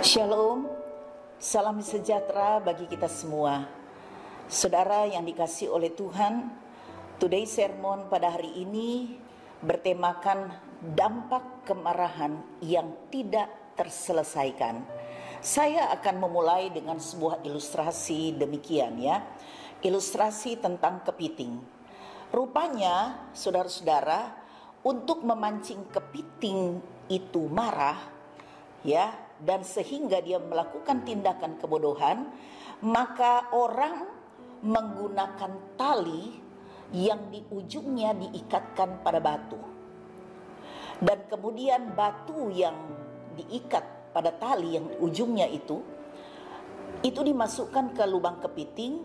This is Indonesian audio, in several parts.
Shalom, salam sejahtera bagi kita semua. Saudara yang dikasihi oleh Tuhan, Today Sermon pada hari ini bertemakan dampak kemarahan yang tidak terselesaikan. Saya akan memulai dengan sebuah ilustrasi demikian ya. Ilustrasi tentang kepiting. Rupanya saudara-saudara, untuk memancing kepiting itu marah ya, dan sehingga dia melakukan tindakan kebodohan, maka orang menggunakan tali yang di ujungnya diikatkan pada batu. Dan kemudian batu yang diikat pada tali yang ujungnya itu dimasukkan ke lubang kepiting,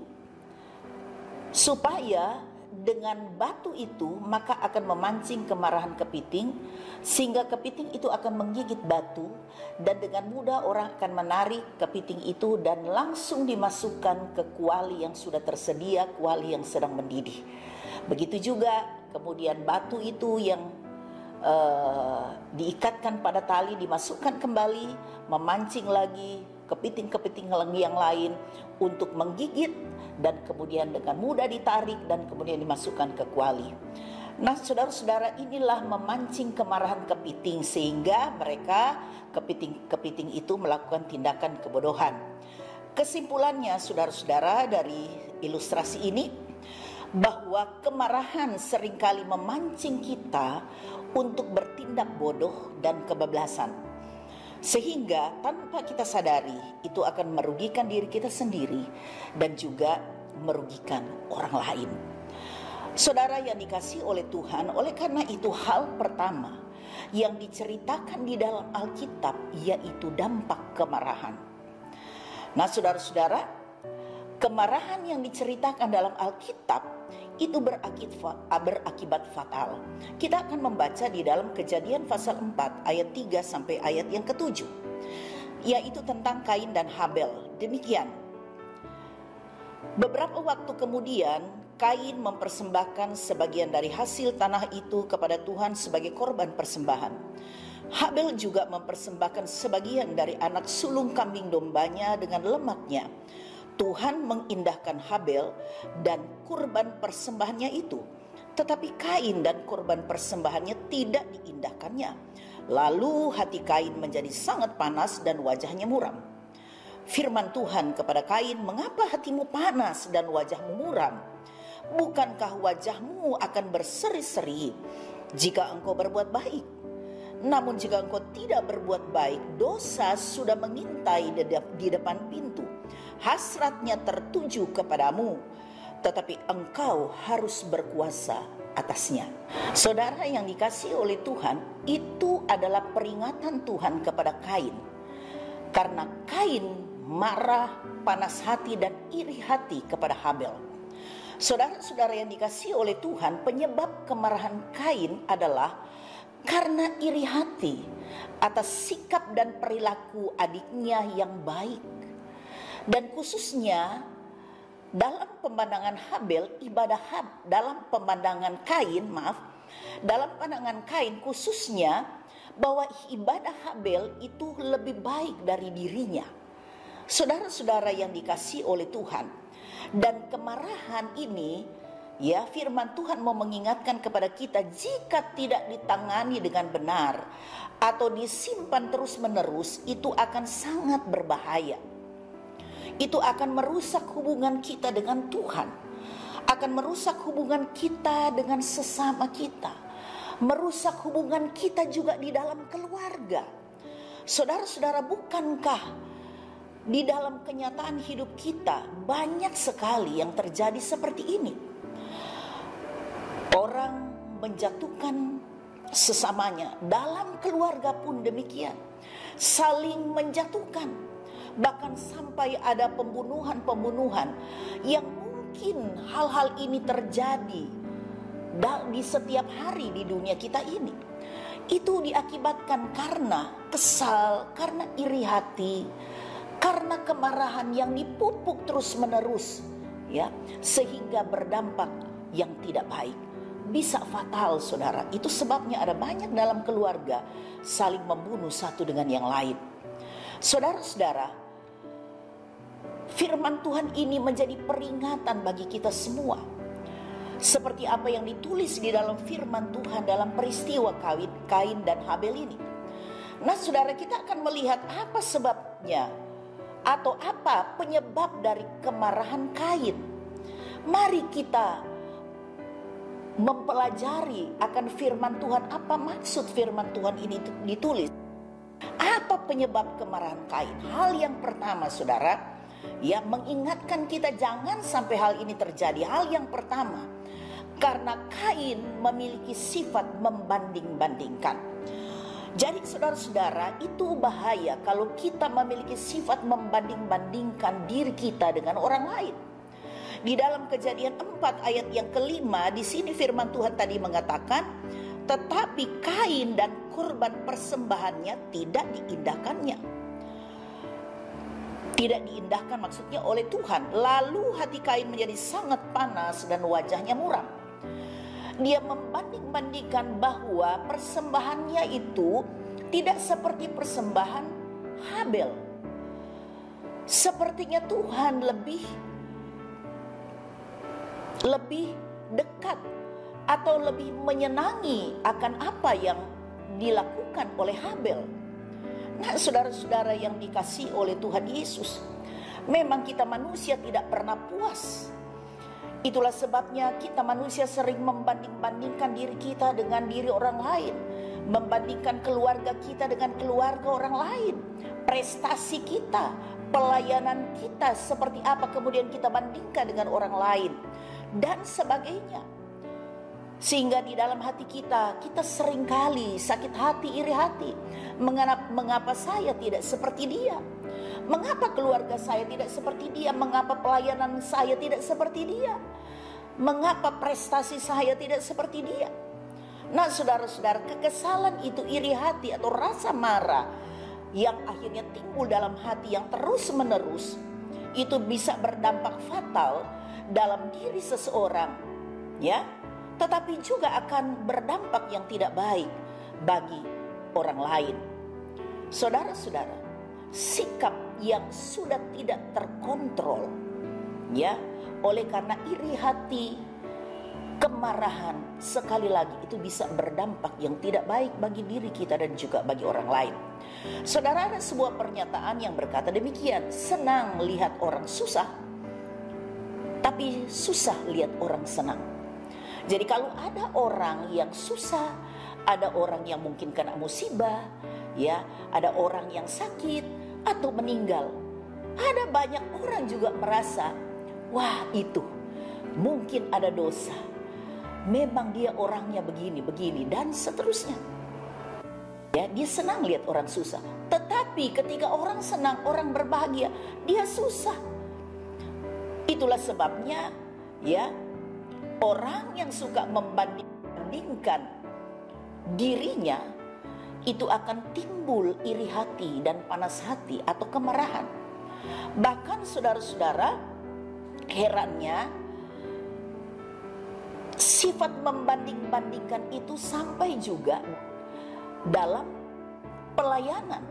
supaya dengan batu itu maka akan memancing kemarahan kepiting, sehingga kepiting itu akan menggigit batu, dan dengan mudah orang akan menarik kepiting itu dan langsung dimasukkan ke kuali yang sudah tersedia, kuali yang sedang mendidih. Begitu juga kemudian batu itu yang diikatkan pada tali dimasukkan kembali, memancing lagi kepiting-kepiting yang lain untuk menggigit, dan kemudian dengan mudah ditarik dan kemudian dimasukkan ke kuali. Nah, saudara-saudara, inilah memancing kemarahan kepiting sehingga mereka kepiting itu melakukan tindakan kebodohan. Kesimpulannya, saudara-saudara, dari ilustrasi ini bahwa kemarahan seringkali memancing kita untuk bertindak bodoh dan kebablasan, sehingga tanpa kita sadari itu akan merugikan diri kita sendiri dan juga merugikan orang lain. Saudara yang dikasihi oleh Tuhan, oleh karena itu hal pertama yang diceritakan di dalam Alkitab yaitu dampak kemarahan. Nah, saudara-saudara, kemarahan yang diceritakan dalam Alkitab itu berakibat fatal. Kita akan membaca di dalam Kejadian pasal 4 ayat 3 sampai ayat yang ke-7, yaitu tentang Kain dan Habel. Demikian. Beberapa waktu kemudian Kain mempersembahkan sebagian dari hasil tanah itu kepada Tuhan sebagai korban persembahan. Habel juga mempersembahkan sebagian dari anak sulung kambing dombanya dengan lemaknya. Tuhan mengindahkan Habel dan kurban persembahannya itu, tetapi Kain dan kurban persembahannya tidak diindahkannya. Lalu hati Kain menjadi sangat panas dan wajahnya muram. Firman Tuhan kepada Kain, "Mengapa hatimu panas dan wajahmu muram? Bukankah wajahmu akan berseri-seri jika engkau berbuat baik? Namun jika engkau tidak berbuat baik, dosa sudah mengintai di depan pintu. Hasratnya tertuju kepadamu, tetapi engkau harus berkuasa atasnya." Saudara yang dikasihi oleh Tuhan, itu adalah peringatan Tuhan kepada Kain. Karena Kain marah, panas hati dan iri hati kepada Habel. Saudara-saudara yang dikasihi oleh Tuhan, penyebab kemarahan Kain adalah karena iri hati atas sikap dan perilaku adiknya yang baik. Dan khususnya dalam pemandangan dalam pandangan Kain khususnya, bahwa ibadah Habel itu lebih baik dari dirinya. Saudara-saudara yang dikasihi oleh Tuhan, dan kemarahan ini ya, firman Tuhan mau mengingatkan kepada kita, jika tidak ditangani dengan benar atau disimpan terus-menerus, itu akan sangat berbahaya. Itu akan merusak hubungan kita dengan Tuhan, akan merusak hubungan kita dengan sesama kita, merusak hubungan kita juga di dalam keluarga. Saudara-saudara, bukankah di dalam kenyataan hidup kita banyak sekali yang terjadi seperti ini? Orang menjatuhkan sesamanya, dalam keluarga pun demikian, saling menjatuhkan, bahkan sampai ada pembunuhan-pembunuhan yang mungkin hal-hal ini terjadi di setiap hari di dunia kita ini. Itu diakibatkan karena kesal, karena iri hati, karena kemarahan yang dipupuk terus-menerus ya, sehingga berdampak yang tidak baik. Bisa fatal, saudara. Itu sebabnya ada banyak dalam keluarga saling membunuh satu dengan yang lain. Saudara-saudara, firman Tuhan ini menjadi peringatan bagi kita semua. Seperti apa yang ditulis di dalam firman Tuhan dalam peristiwa Kain dan Habel ini. Nah, saudara, kita akan melihat apa sebabnya atau apa penyebab dari kemarahan Kain. Mari kita mempelajari akan firman Tuhan, apa maksud firman Tuhan ini ditulis. Apa penyebab kemarahan Kain? Hal yang pertama, saudara, ya, mengingatkan kita jangan sampai hal ini terjadi. Hal yang pertama, karena Kain memiliki sifat membanding-bandingkan. Jadi saudara-saudara, itu bahaya kalau kita memiliki sifat membanding-bandingkan diri kita dengan orang lain. Di dalam Kejadian 4 ayat yang kelima, di sini firman Tuhan tadi mengatakan, tetapi Kain dan korban persembahannya tidak diindahkannya. Tidak diindahkan maksudnya oleh Tuhan. Lalu hati Kain menjadi sangat panas dan wajahnya muram. Dia membanding-bandingkan bahwa persembahannya itu tidak seperti persembahan Habel. Sepertinya Tuhan lebih dekat atau lebih menyenangi akan apa yang dilakukan oleh Habel. Nah, saudara-saudara yang dikasihi oleh Tuhan Yesus, memang kita manusia tidak pernah puas. Itulah sebabnya kita manusia sering membanding-bandingkan diri kita dengan diri orang lain, membandingkan keluarga kita dengan keluarga orang lain, prestasi kita, pelayanan kita seperti apa, kemudian kita bandingkan dengan orang lain dan sebagainya. Sehingga di dalam hati kita seringkali sakit hati, iri hati. Mengapa saya tidak seperti dia? Mengapa keluarga saya tidak seperti dia? Mengapa pelayanan saya tidak seperti dia? Mengapa prestasi saya tidak seperti dia? Nah, saudara-saudara, kekesalan itu, iri hati atau rasa marah yang akhirnya timbul dalam hati yang terus-menerus, itu bisa berdampak fatal dalam diri seseorang, ya. Tetapi juga akan berdampak yang tidak baik bagi orang lain. Saudara-saudara, sikap yang sudah tidak terkontrol, ya, oleh karena iri hati, kemarahan, sekali lagi itu bisa berdampak yang tidak baik bagi diri kita dan juga bagi orang lain. Saudara, ada sebuah pernyataan yang berkata demikian, senang melihat orang susah, tapi susah lihat orang senang. Jadi kalau ada orang yang susah, ada orang yang mungkin kena musibah, ya, ada orang yang sakit atau meninggal, ada banyak orang juga merasa, wah, itu mungkin ada dosa, memang dia orangnya begini dan seterusnya. Ya, dia senang lihat orang susah. Tetapi ketika orang senang, orang berbahagia, dia susah. Itulah sebabnya, ya, orang yang suka membanding-bandingkan dirinya itu akan timbul iri hati dan panas hati atau kemarahan. Bahkan saudara-saudara, herannya sifat membanding-bandingkan itu sampai juga dalam pelayanan.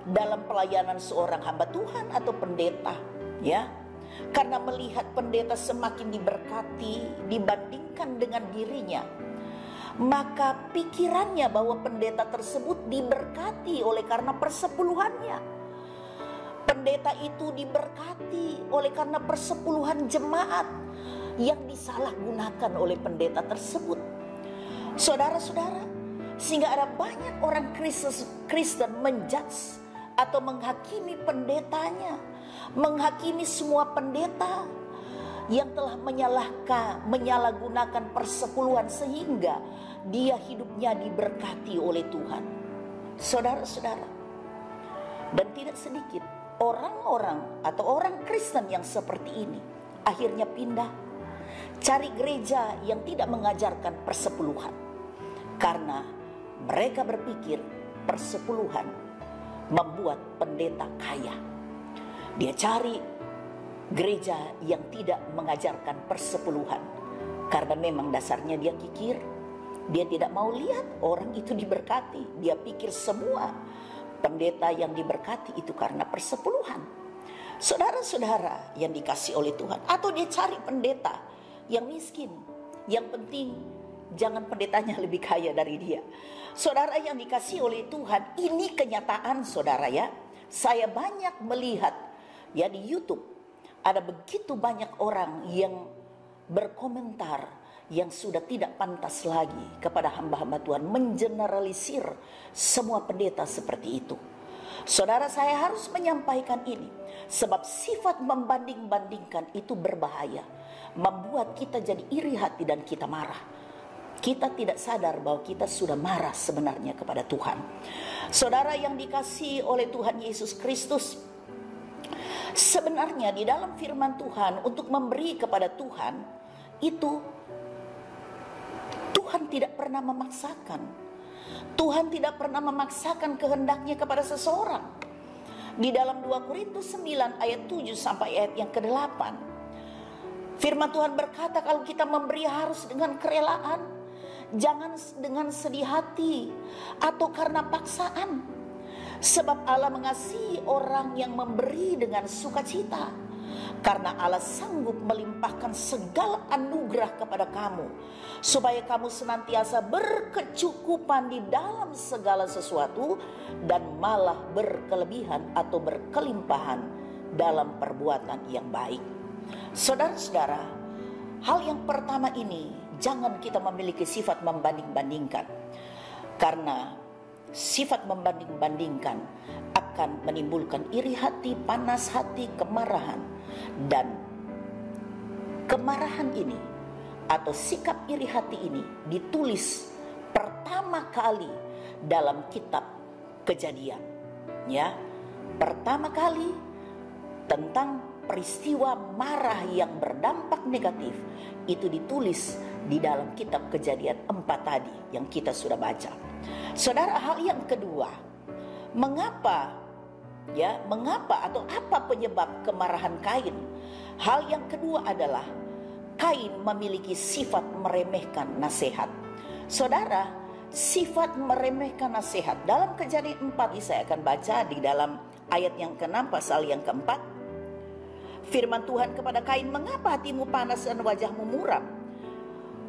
Dalam pelayanan seorang hamba Tuhan atau pendeta, ya. Karena melihat pendeta semakin diberkati dibandingkan dengan dirinya, maka pikirannya bahwa pendeta tersebut diberkati oleh karena persepuluhannya. Pendeta itu diberkati oleh karena persepuluhan jemaat yang disalahgunakan oleh pendeta tersebut. Saudara-saudara, sehingga ada banyak orang Kristen menjudge atau menghakimi pendetanya, menghakimi semua pendeta yang telah menyalahgunakan persepuluhan sehingga dia hidupnya diberkati oleh Tuhan. Saudara-saudara, dan tidak sedikit orang-orang atau orang Kristen yang seperti ini akhirnya pindah cari gereja yang tidak mengajarkan persepuluhan, karena mereka berpikir persepuluhan membuat pendeta kaya. Dia cari gereja yang tidak mengajarkan persepuluhan, karena memang dasarnya dia kikir. Dia tidak mau lihat orang itu diberkati. Dia pikir semua Pendeta yang diberkati itu karena persepuluhan. Saudara-saudara yang dikasih oleh Tuhan, atau dia cari pendeta yang miskin, yang penting jangan pendetanya lebih kaya dari dia. Saudara yang dikasih oleh Tuhan, ini kenyataan saudara ya. Saya banyak melihat ya di YouTube, ada begitu banyak orang yang berkomentar yang sudah tidak pantas lagi kepada hamba-hamba Tuhan, mengeneralisir semua pendeta seperti itu. Saudara, saya harus menyampaikan ini sebab sifat membanding-bandingkan itu berbahaya, membuat kita jadi iri hati dan kita marah. Kita tidak sadar bahwa kita sudah marah sebenarnya kepada Tuhan. Saudara yang dikasihi oleh Tuhan Yesus Kristus, sebenarnya di dalam firman Tuhan untuk memberi kepada Tuhan itu Tuhan tidak pernah memaksakan. Tuhan tidak pernah memaksakan kehendaknya kepada seseorang. Di dalam 2 Korintus 9 ayat 7 sampai ayat yang ke-8, firman Tuhan berkata kalau kita memberi harus dengan kerelaan, jangan dengan sedih hati atau karena paksaan. Sebab Allah mengasihi orang yang memberi dengan sukacita, karena Allah sanggup melimpahkan segala anugerah kepada kamu, supaya kamu senantiasa berkecukupan di dalam segala sesuatu, dan malah berkelebihan atau berkelimpahan dalam perbuatan yang baik. Saudara-saudara, hal yang pertama ini, jangan kita memiliki sifat membanding-bandingkan. Karena sifat membanding-bandingkan akan menimbulkan iri hati, panas hati, kemarahan. Dan kemarahan ini atau sikap iri hati ini ditulis pertama kali dalam kitab Kejadian. Ya, pertama kali tentang peristiwa marah yang berdampak negatif itu ditulis di dalam kitab Kejadian 4 tadi yang kita sudah baca. Saudara, hal yang kedua, mengapa atau apa penyebab kemarahan Kain? Hal yang kedua adalah Kain memiliki sifat meremehkan nasihat. Saudara, sifat meremehkan nasihat dalam Kejadian 4 ini saya akan baca di dalam ayat yang ke-6 pasal yang ke-4. Firman Tuhan kepada Kain, mengapa hatimu panas dan wajahmu muram?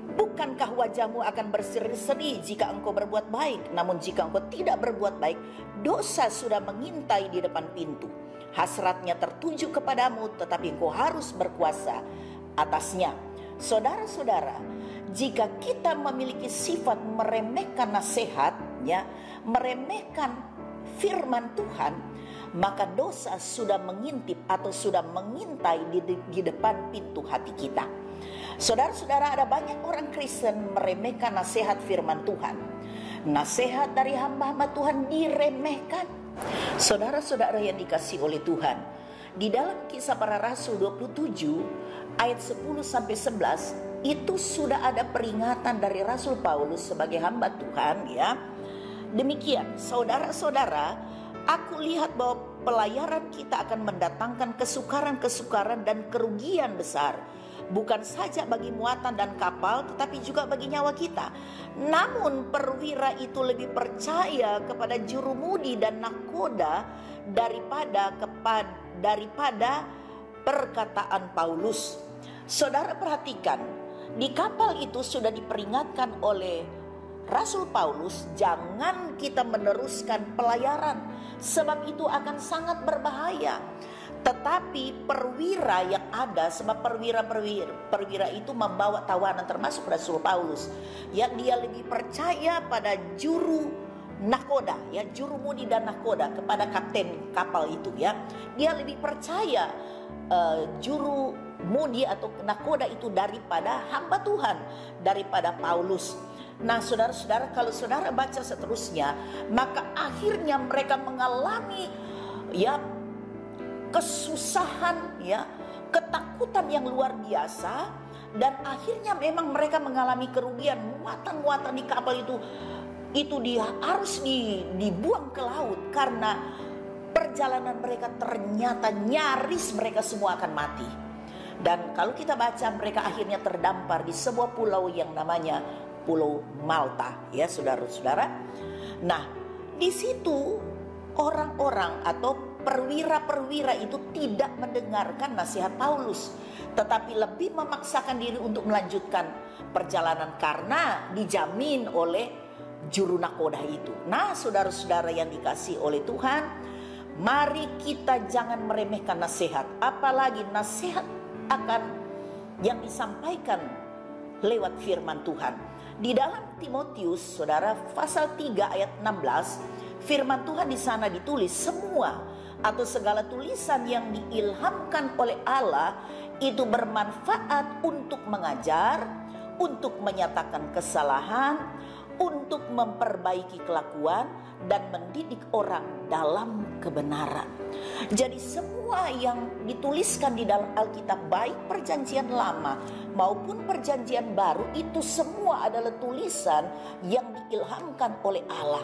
Bukankah wajahmu akan berseri-seri jika engkau berbuat baik? Namun jika engkau tidak berbuat baik, dosa sudah mengintai di depan pintu. Hasratnya tertuju kepadamu, tetapi engkau harus berkuasa atasnya. Saudara-saudara, jika kita memiliki sifat meremehkan nasihat, ya, meremehkan firman Tuhan, maka dosa sudah mengintip atau sudah mengintai di depan pintu hati kita. Saudara-saudara, ada banyak orang Kristen meremehkan nasihat firman Tuhan. Nasihat dari hamba-hamba Tuhan diremehkan. Saudara-saudara yang dikasihi oleh Tuhan, di dalam Kisah Para Rasul 27 ayat 10 sampai 11 itu sudah ada peringatan dari Rasul Paulus sebagai hamba Tuhan, ya. Demikian, saudara-saudara, aku lihat bahwa pelayaran kita akan mendatangkan kesukaran-kesukaran dan kerugian besar, bukan saja bagi muatan dan kapal, tetapi juga bagi nyawa kita. Namun perwira itu lebih percaya kepada jurumudi dan nakoda daripada perkataan Paulus. Saudara perhatikan, di kapal itu sudah diperingatkan oleh Rasul Paulus, jangan kita meneruskan pelayaran, sebab itu akan sangat berbahaya. Tetapi perwira yang ada, sebab perwira itu membawa tawanan, termasuk Rasul Paulus, yang dia lebih percaya pada juru nakoda, ya, juru mudi dan nakoda, kepada kapten kapal itu, ya. Dia lebih percaya juru mudi atau nakoda itu daripada hamba Tuhan, daripada Paulus. Nah, saudara-saudara, kalau saudara baca seterusnya, maka akhirnya mereka mengalami, ya, kesusahan, ya, ketakutan yang luar biasa, dan akhirnya memang mereka mengalami kerugian. Muatan-muatan di kapal itu dia harus dibuang ke laut karena perjalanan mereka ternyata nyaris mereka semua akan mati. Dan kalau kita baca, mereka akhirnya terdampar di sebuah pulau yang namanya Pulau Malta, ya, saudara-saudara. Nah, di situ orang-orang atau perwira-perwira itu tidak mendengarkan nasihat Paulus, tetapi lebih memaksakan diri untuk melanjutkan perjalanan karena dijamin oleh juru nakoda itu. Nah, saudara-saudara yang dikasihi oleh Tuhan, mari kita jangan meremehkan nasihat, apalagi nasihat akan yang disampaikan lewat firman Tuhan. Di dalam Timotius, saudara, pasal 3 ayat 16, firman Tuhan di sana ditulis, semua atau segala tulisan yang diilhamkan oleh Allah itu bermanfaat untuk mengajar, untuk menyatakan kesalahan, untuk memperbaiki kelakuan, dan mendidik orang dalam kebenaran. Jadi semua yang dituliskan di dalam Alkitab, baik perjanjian lama maupun perjanjian baru, itu semua adalah tulisan yang diilhamkan oleh Allah,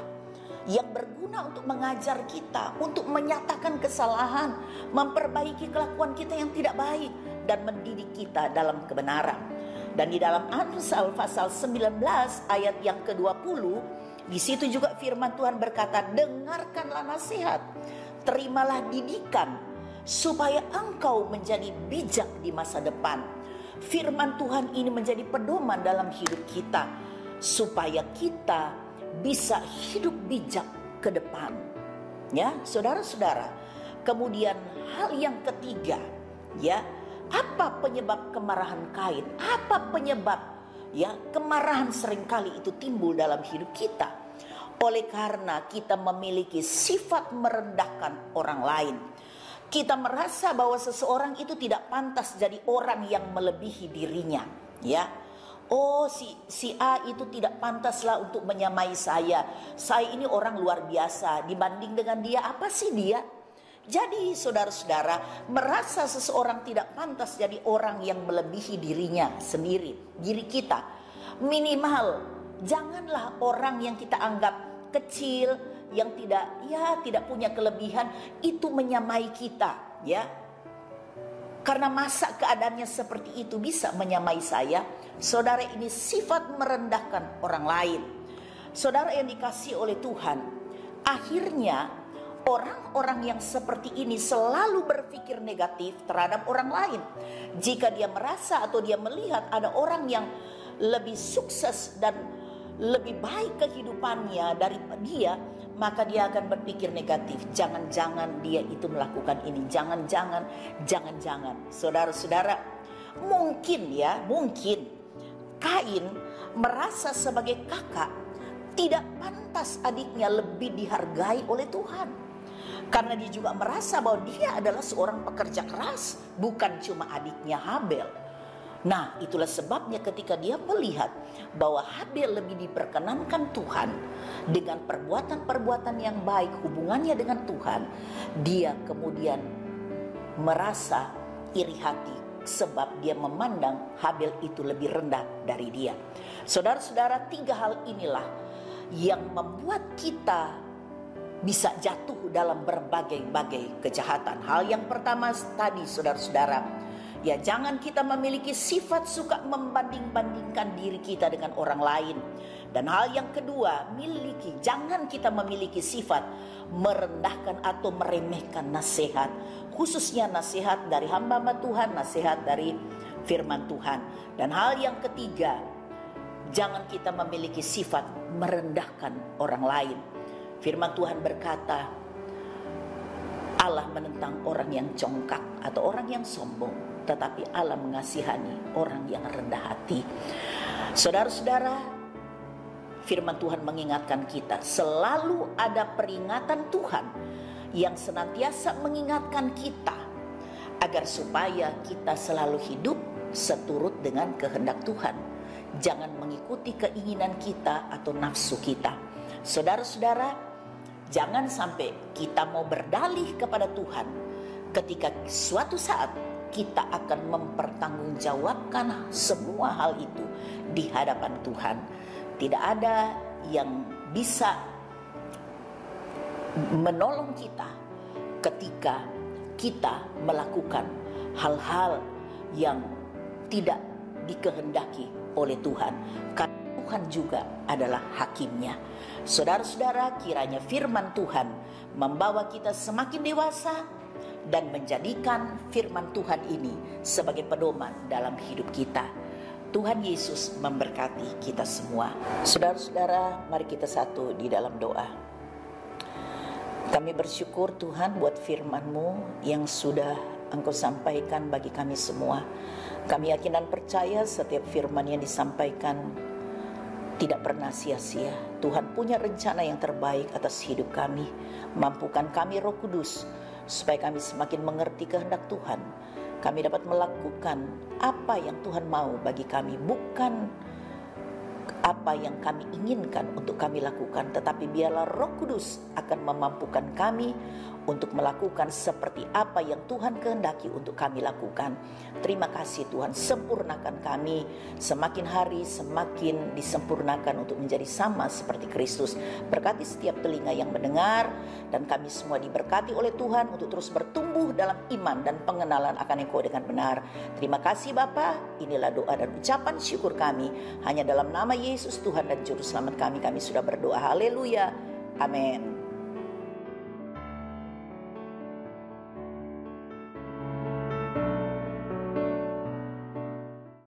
yang berguna untuk mengajar kita, untuk menyatakan kesalahan, memperbaiki kelakuan kita yang tidak baik, dan mendidik kita dalam kebenaran. Dan di dalam Amsal pasal 19 ayat yang ke-20, di situ juga firman Tuhan berkata, dengarkanlah nasihat, terimalah didikan, supaya engkau menjadi bijak di masa depan. Firman Tuhan ini menjadi pedoman dalam hidup kita, supaya kita bisa hidup bijak ke depan. Ya, saudara-saudara. Kemudian hal yang ketiga, ya, apa penyebab kemarahan Kain? Apa penyebab kemarahan seringkali itu timbul dalam hidup kita? Oleh karena kita memiliki sifat merendahkan orang lain. Kita merasa bahwa seseorang itu tidak pantas jadi orang yang melebihi dirinya, ya. Oh, si A itu tidak pantaslah untuk menyamai saya. Saya ini orang luar biasa, dibanding dengan dia, apa sih dia? Jadi saudara-saudara, merasa seseorang tidak pantas jadi orang yang melebihi dirinya sendiri, diri kita. Minimal janganlah orang yang kita anggap kecil, yang tidak punya kelebihan itu menyamai kita, ya. Karena masa keadaannya seperti itu bisa menyamai saya? Saudara, ini sifat merendahkan orang lain. Saudara yang dikasihi oleh Tuhan, akhirnya orang-orang yang seperti ini selalu berpikir negatif terhadap orang lain. Jika dia merasa atau dia melihat ada orang yang lebih sukses dan lebih baik kehidupannya daripada dia, maka dia akan berpikir negatif. Jangan-jangan dia itu melakukan ini. Jangan-jangan. Saudara-saudara, mungkin Kain merasa sebagai kakak tidak pantas adiknya lebih dihargai oleh Tuhan. Karena dia juga merasa bahwa dia adalah seorang pekerja keras, bukan cuma adiknya Habel. Nah, itulah sebabnya ketika dia melihat bahwa Habel lebih diperkenankan Tuhan dengan perbuatan-perbuatan yang baik, hubungannya dengan Tuhan, dia kemudian merasa iri hati sebab dia memandang Habel itu lebih rendah dari dia. Saudara-saudara, 3 hal inilah yang membuat kita bisa jatuh dalam berbagai-bagai kejahatan. Hal yang pertama tadi, saudara-saudara, ya, jangan kita memiliki sifat suka membanding-bandingkan diri kita dengan orang lain. Dan hal yang kedua, jangan kita memiliki sifat merendahkan atau meremehkan nasihat, khususnya nasihat dari hamba-hamba Tuhan, nasihat dari firman Tuhan. Dan hal yang ketiga, jangan kita memiliki sifat merendahkan orang lain. Firman Tuhan berkata, Allah menentang orang yang congkak atau orang yang sombong, tetapi Allah mengasihani orang yang rendah hati. Saudara-saudara, firman Tuhan mengingatkan kita, selalu ada peringatan Tuhan yang senantiasa mengingatkan kita agar supaya kita selalu hidup seturut dengan kehendak Tuhan. Jangan mengikuti keinginan kita atau nafsu kita. Saudara-saudara, jangan sampai kita mau berdalih kepada Tuhan ketika suatu saat kita akan mempertanggungjawabkan semua hal itu di hadapan Tuhan. Tidak ada yang bisa menolong kita ketika kita melakukan hal-hal yang tidak dikehendaki oleh Tuhan. Tuhan juga adalah hakimnya. Saudara-saudara, kiranya firman Tuhan membawa kita semakin dewasa dan menjadikan firman Tuhan ini sebagai pedoman dalam hidup kita. Tuhan Yesus memberkati kita semua. Saudara-saudara, mari kita satu di dalam doa. Kami bersyukur Tuhan buat firman-Mu yang sudah Engkau sampaikan bagi kami semua. Kami yakin dan percaya setiap firman yang disampaikan tidak pernah sia-sia. Tuhan punya rencana yang terbaik atas hidup kami. Mampukan kami Roh Kudus supaya kami semakin mengerti kehendak Tuhan. Kami dapat melakukan apa yang Tuhan mau bagi kami, bukan apa yang kami inginkan untuk kami lakukan, tetapi biarlah Roh Kudus akan memampukan kami untuk melakukan seperti apa yang Tuhan kehendaki untuk kami lakukan. Terima kasih Tuhan, sempurnakan kami, semakin hari semakin disempurnakan untuk menjadi sama seperti Kristus. Berkati setiap telinga yang mendengar, dan kami semua diberkati oleh Tuhan untuk terus bertumbuh dalam iman dan pengenalan akan Engkau dengan benar. Terima kasih Bapa, inilah doa dan ucapan syukur kami. Hanya dalam nama Yesus Tuhan dan Juru Selamat kami sudah berdoa. Haleluya, amin.